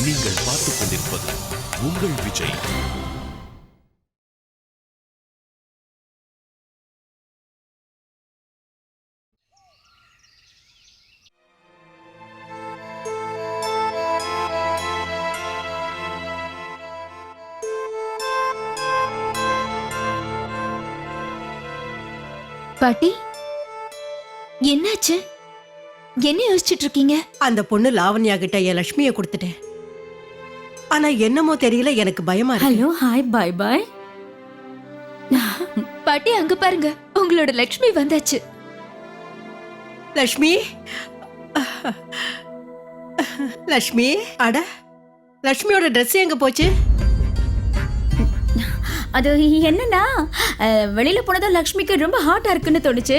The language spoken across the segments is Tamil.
நீங்கள் பார்த்துக் கொண்டிருப்பது உங்கள் விஜய். பாட்டி, என்னாச்சு? என்ன யோசிச்சுட்டு இருக்கீங்க? அந்த பொண்ணு லாவண்யா கிட்ட என் லட்சுமிய கொடுத்துட்டேன். ஆனா என்னமோ தெரியல, எனக்கு பயமா இருக்கு. Hello, hi, bye bye. பாட்டி, அங்க பாருங்க, உங்களோட லட்சுமி வந்தாச்சு. லட்சுமி, லட்சுமி, அட லட்சுமியோட ட்ரெஸ் எங்க போச்சு? அது என்னன்னா, வெளியில போனதா லக்ஷ்மிக்கு ரொம்ப ஹாட்டா இருக்குன்னு தோணுச்சு.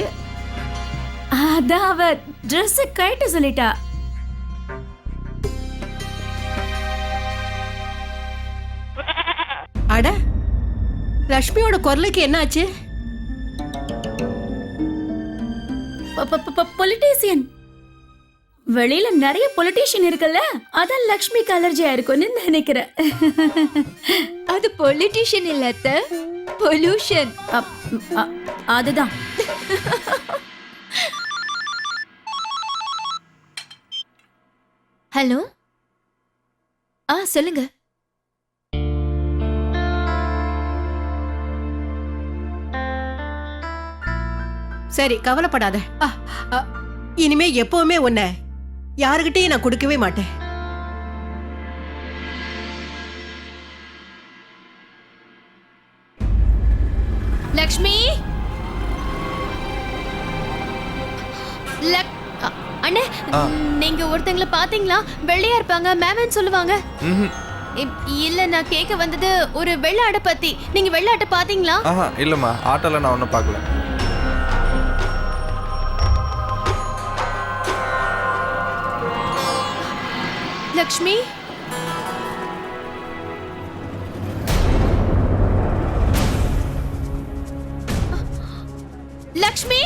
அதான் அவ ட்ரெஸ் கழட்ட சொல்லிட்டா. அட லட்சுமியோட குரலுக்கு என்னாச்சு? பொலிட்டீசியன். வெளியில நிறைய பொலிட்டீஷியன் இருக்குல்ல, அதான் லக்ஷ்மிக்கு அலர்ஜியா இருக்கும்னு நினைக்கிறேன். அது பொலிட்டிஷியன் இல்ல அத்தை, பொல்யூஷன். அதுதான். ஹலோ, சொல்லுங்க. சரி, கவலைப்படாத. இனிமே எப்பவுமே உன்னை யாருகிட்டயும் நான் கொடுக்கவே மாட்டேன். லக்ஷ்மி, அண்ணே, நீங்க ஒருத்தங்கள பாத்தீங்களா? வெள்ளையா இருப்பாங்க, மேமன் சொல்லுவாங்க. இல்ல, நான் கேட்க வந்தது ஒரு வெள்ளை ஆட்டை பத்தி. நீங்க வெள்ளை ஆட்டை பாத்தீங்களா? இல்லம்மா, ஆட்டோல நான் ஒன்னும் பார்க்கல. லக்ஷ்மி, லக்ஷ்மி,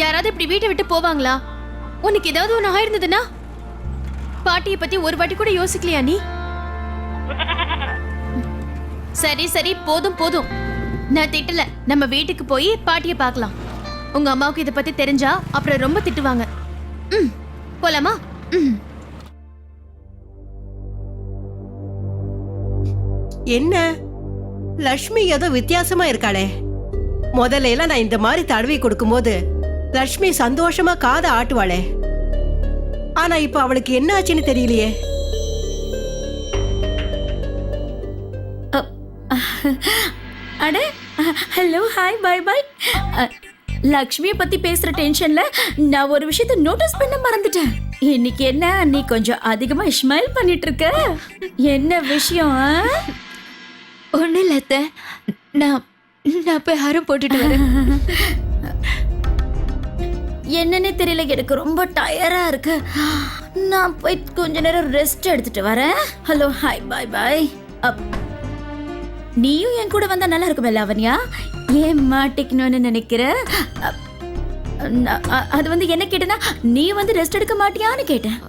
யாராவது இப்படி வீட்டை விட்டு போவாங்களா? உனக்கு ஏதாவது ஒண்ணு ஆயிருந்ததுன்னா? பாட்டியை பத்தி ஒரு வாட்டி கூட யோசிக்கலையா நீ? சரி சரி, போதும் போதும், நான் திட்டல. நம்ம வீட்டுக்கு போய் பாட்டியை பார்க்கலாம். உங்க அம்மாவுக்கு இதை பத்தி தெரிஞ்சா அப்புறம் ரொம்ப திட்டுவாங்க. போலாமா? என்ன லட்சுமி ஏதோ வித்தியாசமா இருக்காளே. முதல்ல எல்லாம் நான் இந்த மாதிரி தடவி கொடுக்கும்போது லட்சுமி சந்தோஷமா காதை ஆட்டுவாளே. ஆனா இப்ப அவளுக்கு என்ன ஆச்சுன்னு தெரியலையே. அட, ஹலோ, ஹாய், பை பை. லக்ஷ்மியை பத்தி பேசுற டென்ஷன்ல நான் ஒரு விஷயத்தை நோட்டீஸ் பண்ண மறந்துட்டேன். இன்னைக்கு என்ன, நீ கொஞ்சம் அதிகமா ஸ்மைல் பண்ணிட்டு இருக்க. என்ன விஷயம்? ஒண்ணு இல்ல அத்தை, நான் போய் ஹாரம் போட்டுட்டு வரேன். என்னன்னே தெரியல, எனக்கு ரொம்ப டயரா இருக்கு. நான் போய் கொஞ்ச நேரம் ரெஸ்ட் எடுத்துட்டு வரேன். Hello, hi, bye bye. நீயும் என் கூட வந்தா நல்லா இருக்கும் லாவண்யா. ஏன் மாட்டிக்கணும்னு நினைக்கிற? அது வந்து என்ன கேட்டேன்னா, நீ வந்து ரெஸ்ட் எடுக்க மாட்டியான்னு கேட்டேன்.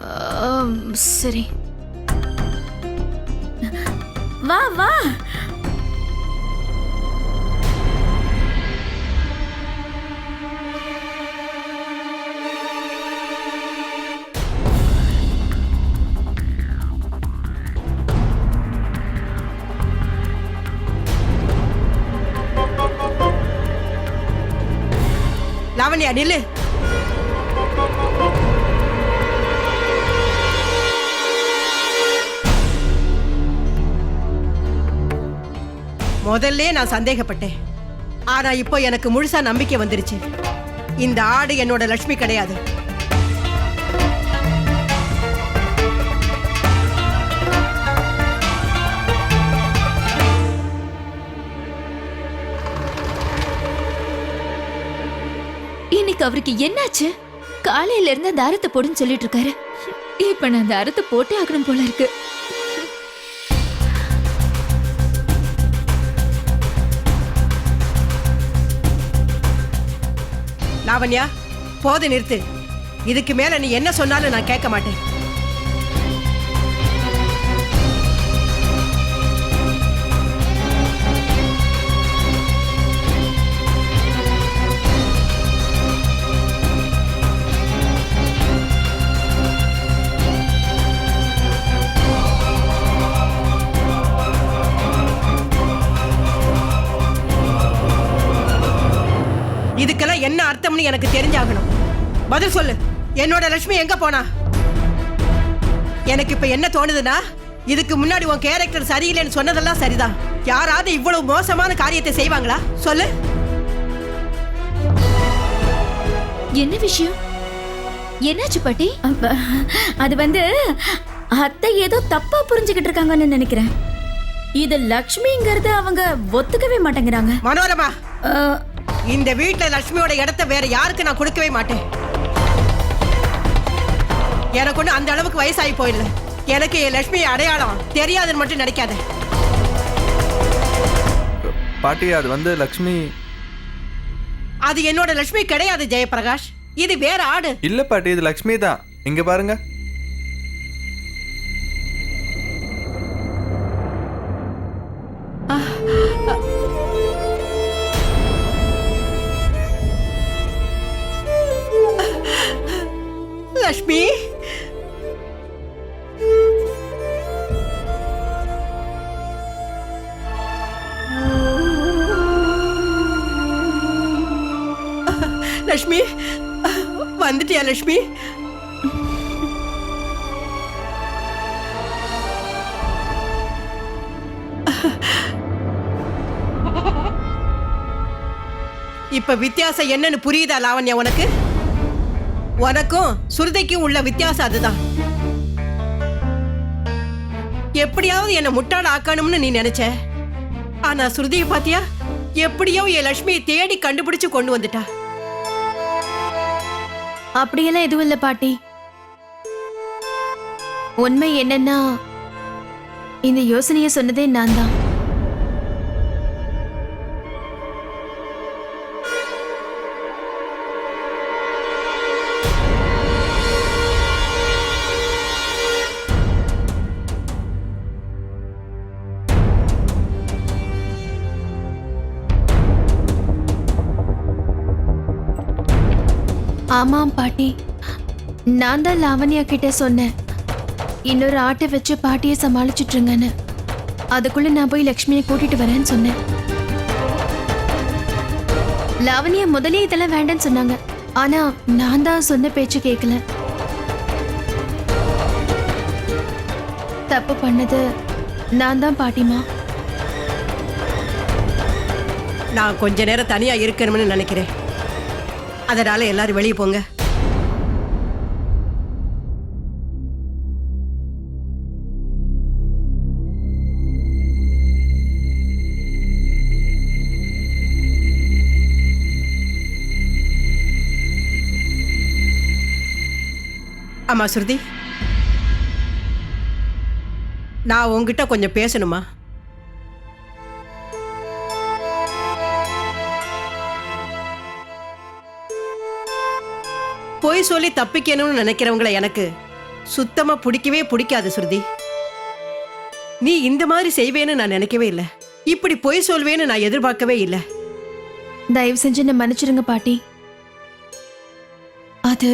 சரி, வா வா. லாவண்யா, நில்லு. முதல்ல நான் சந்தேகப்பட்டேன். ஆனா இப்போ எனக்கு முழுசா நம்பிக்கை வந்துருச்சு. இந்த ஆடு என்னோட லட்சுமி கிடையாது. இன்னைக்கு அவருக்கு என்னாச்சு? காலையில இருந்து அந்த அறுத்தை போடுன்னு சொல்லிட்டு இருக்காரு. இப்ப நான் அந்த அறுத்தை போட்டே ஆகணும் போல இருக்கு. லாவண்யா, போது நிறுத்து. இதுக்கு மேல நீ என்ன சொன்னாலும் நான் கேட்க மாட்டேன். இதுக்கெல்லாம் என்ன அர்த்தம்னு எனக்கு தெரிஞ்சாகணும். பதில் சொல்லு. என்னோட லட்சுமி எங்க போனா? எனக்கு இப்ப என்ன தோணுதுன்னா, இதுக்கு முன்னாடி உன் கேரக்டர் சரியில்லைன்னு சொன்னதெல்லாம் சரிதான். யாராவது இவ்வளவு மோசமான காரியத்தை செய்வாங்களா? சொல்லு. என்ன விஷயம்? என்னாச்சு பாட்டி? அது வந்து அத்தை ஏதோ தப்பா புரிஞ்சுக்கிட்டு இருக்காங்கன்னு நினைக்கிறேன். இது லக்ஷ்மிங்கிறது அவங்க ஒத்துக்கவே மாட்டேங்கிறாங்க. மனோரமா, அஹ், இந்த வீட்டுல லட்சுமியோட இடத்தை வேற யாருக்கு நான் கொடுக்கவே மாட்டேன். எனக்கு ஒண்ணு அந்த அளவுக்கு வயசாகி போயிடல. எனக்கு என் லட்சுமி அடையாளம் தெரியாதுன்னு மட்டும் நினைக்காத. பாட்டி அது வந்து லக்ஷ்மி. அது என்னோட லட்சுமி கிடையாது ஜெயபிரகாஷ். இது வேற ஆடு. இல்ல பாட்டி, இது லக்ஷ்மி தான். இங்க பாருங்க. லட்சுமி, லட்சுமி வந்துட்டியா? லட்சுமி, இப்ப வித்தியாசம் என்னன்னு புரியுதா லாவண்யா உனக்கு? உனக்கும் சுருதைக்கும் உள்ள வித்தியாசம் அதுதான். எப்படியாவது என்ன முட்டாள ஆக்கணும்னு நீ நினைச்ச. ஆனா சுருதியை பாத்தியா? எப்படியோ என் லட்சுமியை தேடி கண்டுபிடிச்சு கொண்டு வந்துட்டா. அப்படியெல்லாம் எதுவும் இல்ல பாட்டி. உண்மை என்னன்னா, இந்த யோசனைய சொன்னதே நான் தான். ஆமாம் பாட்டி, நான் தான் லாவண்யா கிட்ட சொன்னேன், இன்னொரு ஆட்டை வச்சு பாட்டியை சமாளிச்சுட்டுருங்கன்னு. அதுக்குள்ள நான் போய் லக்ஷ்மியை கூட்டிட்டு வரேன்னு சொன்னேன். லாவண்யா முதலே இதெல்லாம் வேண்டான்னு சொன்னாங்க. ஆனா நான் தான் சொன்ன பேச்சு கேட்கல. தப்பு பண்ணது நான் தான் பாட்டிமா. நான் கொஞ்ச நேரம் தனியா இருக்கணும்னு நினைக்கிறேன். அதனால எல்லாரும் வெளியே போங்க. அம்மா சுருதி, நான் உங்ககிட்ட கொஞ்சம் பேசணுமா? பொய் சொல்லி தப்பிக்கணும்னு நினைக்கிறவங்கள எனக்கு சுத்தமா பிடிக்கவே பிடிக்காது சுருதி. நீ இந்த மாதிரி செய்வேன்னு நான் நினைக்கவே இல்லை. இப்படி பொய் சொல்வேன்னு நான் எதிர்பார்க்கவே இல்லை. தயவு செஞ்சு என்ன மன்னிச்சிருங்க பாட்டி. அது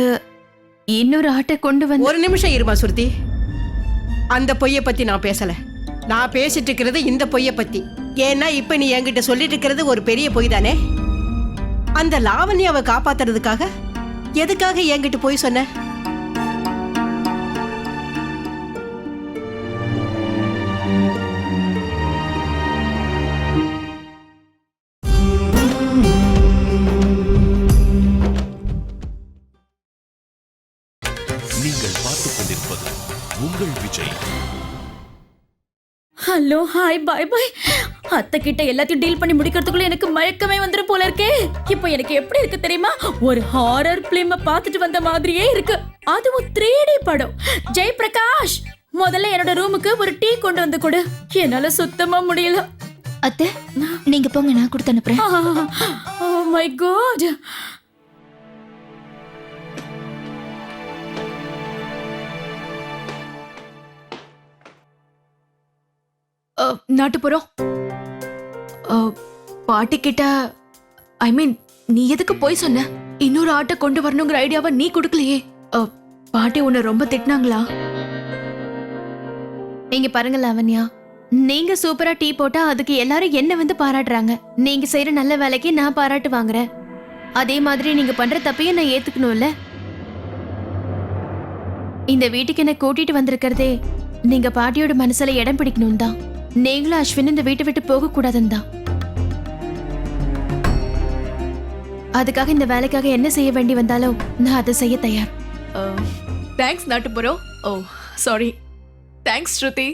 இன்னொரு ஆட்டை கொண்டு வந்து. ஒரு நிமிஷம் இருமா சுருதி. அந்த பொய்யை பத்தி நான் பேசல. நான் பேசிட்டு இருக்கிறது இந்த பொய்யை பத்தி. ஏன்னா இப்ப நீ என்கிட்ட சொல்லிட்டு இருக்கிறது ஒரு பெரிய பொய் தானே. அந்த லாவண்யாவை காப்பாத்துறதுக்காக எதுக்காக என்கிட்ட போய் சொன்ன? நீங்கள் பார்த்துக் கொண்டிருப்பது உங்கள் விஜய். ஹலோ, ஹாய், பாய் பாய். அத்தை கிட்ட எல்லாத்தையும் டீல் பண்ணி முடிக்கிறதுக்குள்ள எனக்கு மயக்கமே வந்துரும் போல இருக்கே. இப்போ எனக்கு எப்படி இருக்கு தெரியுமா? ஒரு ஹாரர் பிலிம் பார்த்துட்டு வந்த மாதிரியே இருக்கு. அதுவும் 3D படம். ஜெயபிரகாஷ், முதல்ல என்னோட ரூமுக்கு ஒரு டீ கொண்டு வந்து கொடு. என்னால சுத்தமா முடியல. அத்தை, நீங்க போங்க, நான் கொடுத்து அனுப்புறேன். Oh my God. நாட்டுப்புறம் பாட்டி கிட்ட ஐ மீன் நீ எதுக்கு போய் சொன்ன? இன்னொரு ஆட்டை கொண்டு வரணுங்கிற ஐடியாவை நீ கொடுக்கலையே. பாட்டி உன்னை ரொம்ப திட்டினாங்களா? நீங்க பாருங்க லாவண்யா, நீங்க சூப்பரா டீ போட்டா அதுக்கு எல்லாரும் என்ன வந்து பாராட்டுறாங்க. நீங்க செய்யற நல்ல வேலைக்கு நான் பாராட்டு வாங்குறேன். அதே மாதிரி நீங்க பண்ற தப்பையும் நான் ஏத்துக்கணும்ல. இந்த வீட்டுக்கு என்ன கூட்டிட்டு வந்திருக்கிறதே நீங்க பாட்டியோட மனசுல இடம் பிடிக்கணும் தான். நீங்களும் அஸ்வின் இந்த வீட்டை விட்டு போக கூடாதுன்னு தான். அதுக்காக இந்த வேலைக்காக என்ன செய்ய வேண்டி வந்தாலும் நான் அதை செய்ய தயார். தேங்க்ஸ் நாட்டுப்புறம். ஓ சாரி. தேங்க்ஸ் ஸ்ருதி.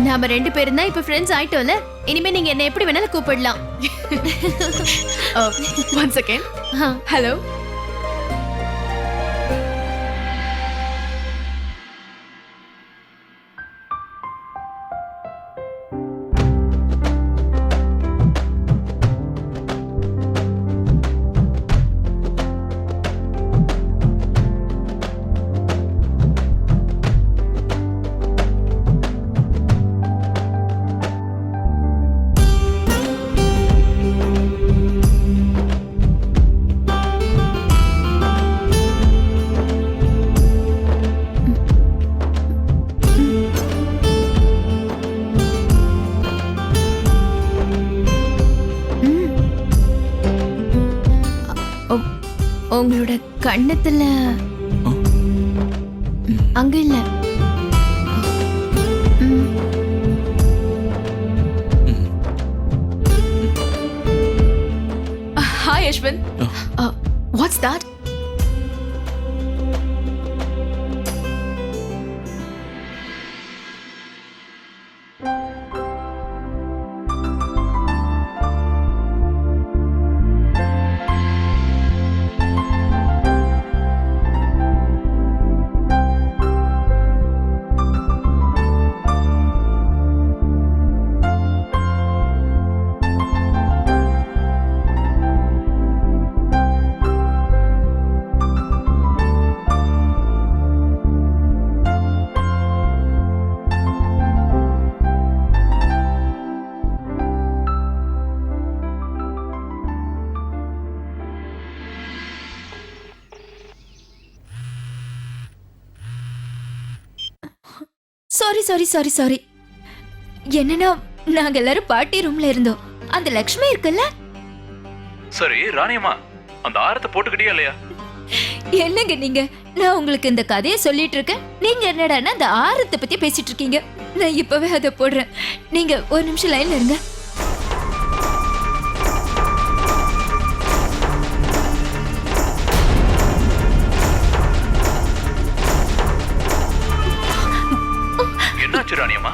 நாம 2 பேரும் தான் இப்ப ஃப்ரெண்ட்ஸ் ஆயிட்டோம்ல. இனிமே நீங்க என்ன எப்படி வேணாலும் கூப்பிடலாம். One second. ஹலோ. உங்களோட கண்ணத்துல அங்க இல்ல. Hi Ashwin. What's that? Sorry sorry sorry sorry. என்னன்னா நாங்க எல்லாரும் பார்ட்டி ரூம்ல இருந்தோம். அந்த லக்ஷ்மி இருக்குல்ல, சரி ராணியம்மா, அந்த ஆரத்தை போட்டுக்கிட்டே இல்லையா? என்னங்க நீங்க? நான் உங்களுக்கு இந்த கதையை சொல்லிட்டு இருக்கேன், நீங்க என்னடான்னா அந்த ஆரத்தை பத்தி பேசிட்டு இருக்கீங்க. நான் இப்பவே அதை போடுறேன், நீங்க ஒரு நிமிஷம் லைன்ல இருங்க. என்னாச்சு ராணியம்மா?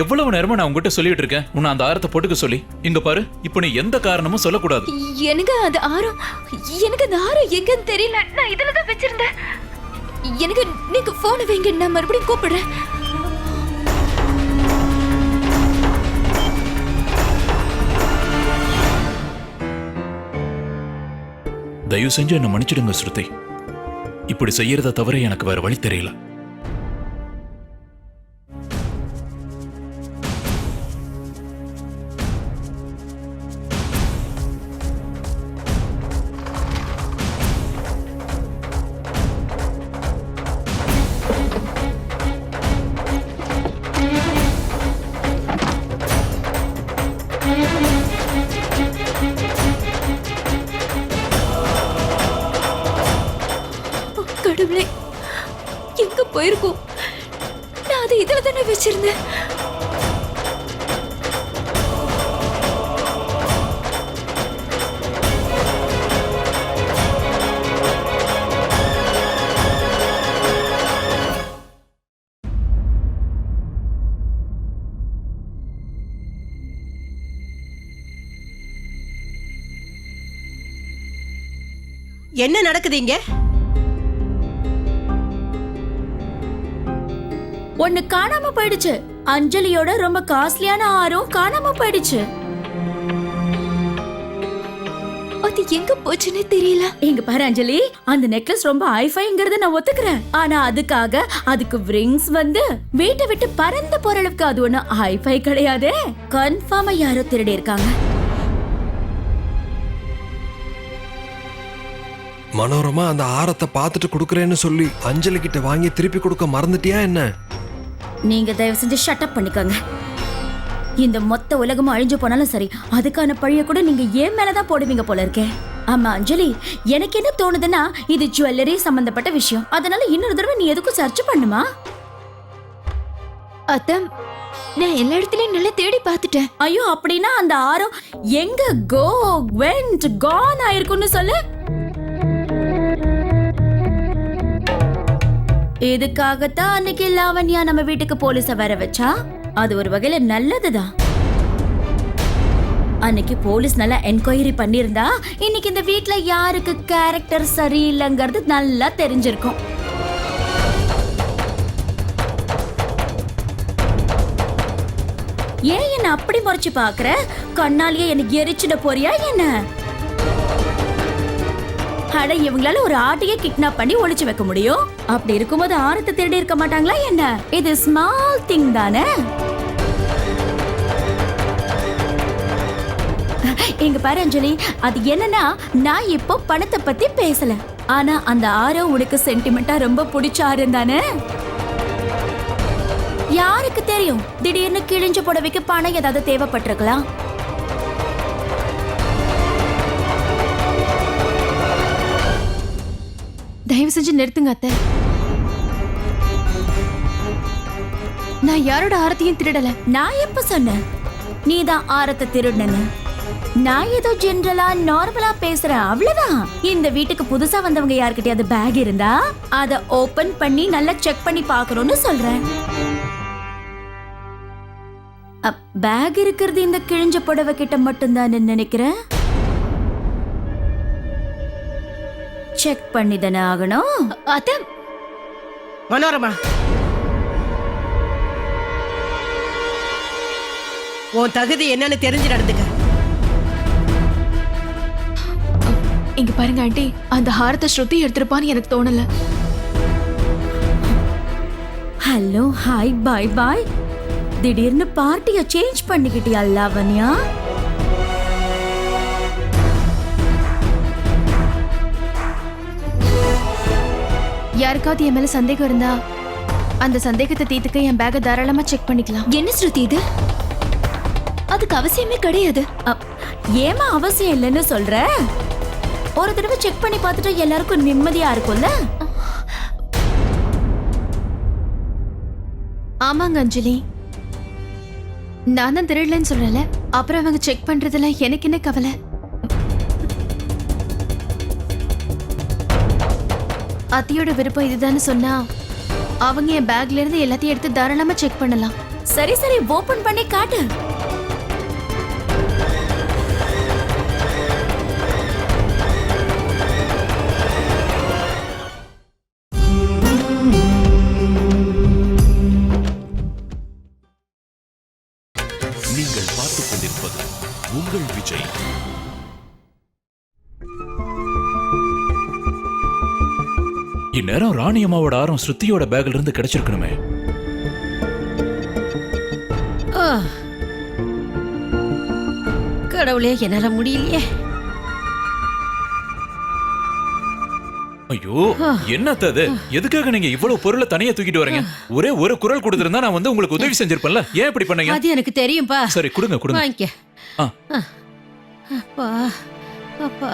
எவ்வளவு நேரமா நான் உங்ககிட்ட சொல்லிட்டு இருக்கேன் உன்னை அந்த ஆரத்தை போட்டுக்க சொல்லி. இங்க பாரு, இப்போ நீ எந்த காரணமும் சொல்லக்கூடாது. எனக்கு அந்த ஆரம் எங்கன்னு தெரியல. நான் இதுல தான் வச்சிருந்தேன். எனக்கு நீங்க போன் வைங்க, நான் மறுபடியும் கூப்பிடுறேன். தயவு செஞ்சு என்ன மன்னிச்சிடுங்க ஸ்ருதி. இப்படி செய்யறத தவிர எனக்கு வேற வழி தெரியல. கடவுளே, எங்க போயிருக்கோம்? நான் அதை இதுல தானே வச்சிருந்தேன். என்ன நடக்குது இங்க? ஒண்ணு காணாம போயிடுச்சு. அஞ்சலியோட ரொம்ப காஸ்ட்லியான ஆரம் காணாம போயிடுச்சு. அது எங்க போச்சுன்னே தெரியல. இங்க பாரு அஞ்சலி, அந்த நெக்லஸ் ரொம்ப ஹைஃபைங்கிறத நான் ஒத்துக்கிறேன். ஆனா அதுக்கு ரிங்ஸ் வந்து வீட்டை விட்டு பறந்து போற அளவுக்கு அது ஒண்ணு ஹைஃபை கிடையாதே. கன்ஃபார்மா யாரோ திருடி இருக்காங்க. மனோரமா அந்த ஆரத்தை பார்த்துட்டு கொடுக்கறேன்னு சொல்லி அஞ்சலி கிட்ட வாங்கி திருப்பி கொடுக்க மறந்துட்டியா என்ன? நீங்க தயவு செஞ்சு ஷட்டப் பண்ணிக்கோங்க. இந்த மொத்த உலகமும் அழிஞ்சு போனாலும் சரி, அதுக்கான பழிய கூட நீங்க ஏன் மேலதான் போடுவீங்க போல இருக்கே. ஆமா அஞ்சலி, எனக்கு என்ன தோணுதுன்னா இது ஜுவல்லரி சம்பந்தப்பட்ட விஷயம். அதனால இன்னொரு தடவை நீ எதுக்கும் சர்ச் பண்ணுமா? அத்தம், நான் எல்லா இடத்துலயும் நல்லா தேடி பார்த்துட்டேன். ஐயோ, அப்படின்னா அந்த ஆரம் எங்க வெண்ட் கான் ஆயிருக்குன்னு சொல்லு. இதுக்காகத்தான் அன்னைக்கு லாவண்யா நம்ம வீட்டுக்கு போலீஸ வர வச்சா. அது ஒரு வகையில நல்லதுதான். அன்னைக்கு போலீஸ் நல்லா என்கொயரி பண்ணிருந்தா இன்னைக்கு இந்த வீட்ல யாருக்கு கேரக்டர் சரியில்லைங்கிறது நல்லா தெரிஞ்சிருக்கும். ஏன் என்ன அப்படி முறைச்சு பாக்குற? கண்ணாலேயே எனக்கு எரிச்சிட போறியா என்ன? அட, இவங்களால ஒரு ஆட்டையே கிட்னாப் பண்ணி ஒளிச்சு வைக்க முடியும். அப்படி இருக்கும்போது ஆரத்தை திருடி இருக்க மாட்டாங்களா என்ன? இது ஸ்மால் திங் தானே. இங்க பாரு அஞ்சலி, அது என்னன்னா நான் இப்போ பணத்தை பத்தி பேசல. ஆனா அந்த ஆரம் உனக்கு சென்டிமெண்டா ரொம்ப பிடிச்ச ஆரம் தானே. யாருக்கு தெரியும், திடீர்னு கிழிஞ்ச புடவைக்கு பணம் ஏதாவது தேவைப்பட்டிருக்கலாம். தயவு செஞ்சு நிறுத்துங்க அத்தை. நான் யாரோட ஆரத்தையும் திருடல. நான் எப்ப சொன்னேன் நீதான் ஆரத்தை திருடனு? நான் ஏதோ ஜெனரலா நார்மலா பேசுறேன், அவ்வளவுதான். இந்த வீட்டுக்கு புதுசா வந்தவங்க யார்கிட்டயாவது பேக் இருந்தா அத ஓபன் பண்ணி நல்லா செக் பண்ணி பார்க்கணும்னு சொல்றேன். பேக் இருக்கிறது இந்த கிழிஞ்ச புடவை கிட்ட மட்டும்தான் நினைக்கிறேன். செக் பண்ணி தானே ஆகணும். அத்தை, மனோரமா, உன் தகுதி என்னன்னு தெரிஞ்சு நடந்துக்க. இங்க பாருங்க ஆண்டி, அந்த ஹாரத்தை ஸ்ருதி எடுத்திருப்பான்னு எனக்கு தோணல. ஹலோ, ஹாய், பாய் பாய். திடீர்னு பார்ட்டிய சேஞ்ச் பண்ணிக்கிட்டியா லாவண்யா? யாருக்காவது என் மேல சந்தேகம் இருந்தா அந்த சந்தேகத்தை தீர்த்துக்க என் பேக்கை தாராளமா செக் பண்ணிக்கலாம். என்ன ஸ்ருதி இது? அதுக்கு அவசியமே கிடையாது. ஏமா அவசியம் இல்லைன்னு சொல்ற? ஒரு தடவை செக் பண்ணி பார்த்துட்டு எல்லாருக்கும் நிம்மதியா இருக்கும்ல. ஆமாங்க அஞ்சலி, நான் தான் திருடலன்னு சொல்றேன்ல, அப்புறம் அவங்க செக் பண்றதுல எனக்கு என்ன கவலை? அத்தியோட விருப்பம் இதுதான்னு சொன்னா அவங்க என் பேக்ல இருந்து எல்லாத்தையும் எடுத்து தாராளமா செக் பண்ணலாம். சரி சரி, ஓபன் பண்ணி காட்டு. நீங்கள் பார்த்துக் கொண்டிருப்பது உங்கள் விஜய். இந்நேரம் ராணி அம்மாவோட ஆரம் ஸ்ருதியோட பேக்ல இருந்து கிடைச்சிருக்கணுமே. கடவுளே, என்னால முடியலையே. ஐயோ, என்னத்த அது? எதுக்காக நீங்க இவ்வளவு பொருளை தனியா தூக்கிட்டு வரீங்க? ஒரே ஒரு குரல் கொடுத்திருந்தா நான் வந்து உங்களுக்கு உதவி செஞ்சிருப்பேன்ல. ஏன் இப்படி பண்ணீங்க? அது எனக்கு தெரியும்பா. சரி, கொடுங்க கொடுங்க. வாங்கிக்க. ஆ. அப்பா, அப்பா.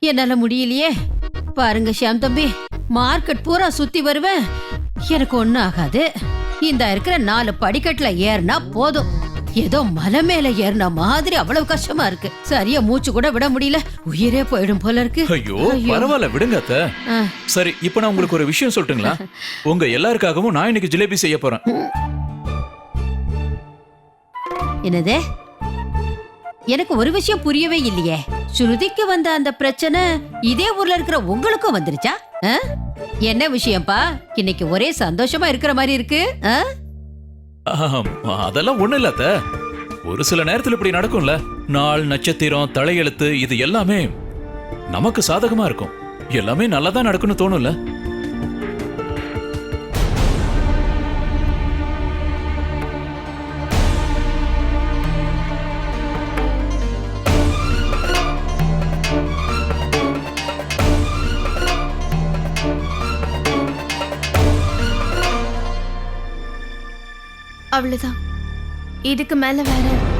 என்னால முடியலையே. பாருங்க ஷியாம் தம்பி, மார்க்கெட் பூரா சுத்தி வருவேன், எனக்கு ஒண்ணும் ஆகாது. இந்த இருக்கிற 4 படிக்கட்டுல ஏறினா போதும். ஏதோ மலை மேல ஏறின மாதிரி அவ்வளவு கஷ்டமா இருக்கு. சரியா மூச்சு கூட விட முடியல, உயிரே போயிடும் போல இருக்கு. ஐயோ, பரவாயில்ல விடுங்க அத்த. சரி, இப்போ நான் உங்களுக்கு ஒரு விஷயம் சொல்லட்டுங்களா? உங்க எல்லாருக்காகவும் நான் இன்னைக்கு ஜிலேபி செய்ய போறேன். என்னது? எனக்கு ஒரு விஷயம் புரியவே இல்லையே. ஸ்ருதிக்கு வந்த அந்த பிரச்சனை இதே ஊர்ல இருக்கிற உங்களுக்கும் வந்துருச்சா? என்ன விஷயம்ப்பா? இன்னைக்கு ஒரே சந்தோஷமா இருக்கிற மாதிரி இருக்கு. அதெல்லாம் ஒண்ணு இல்ல அத்த. ஒரு சில நேரத்துல இப்படி நடக்கும்ல. நாள் நட்சத்திரம் தலையெழுத்து இது எல்லாமே நமக்கு சாதகமா இருக்கும். எல்லாமே நல்லதா நடக்கும்னு தோணும்ல? அவ்வளவுதான். இதுக்கு மேல வேற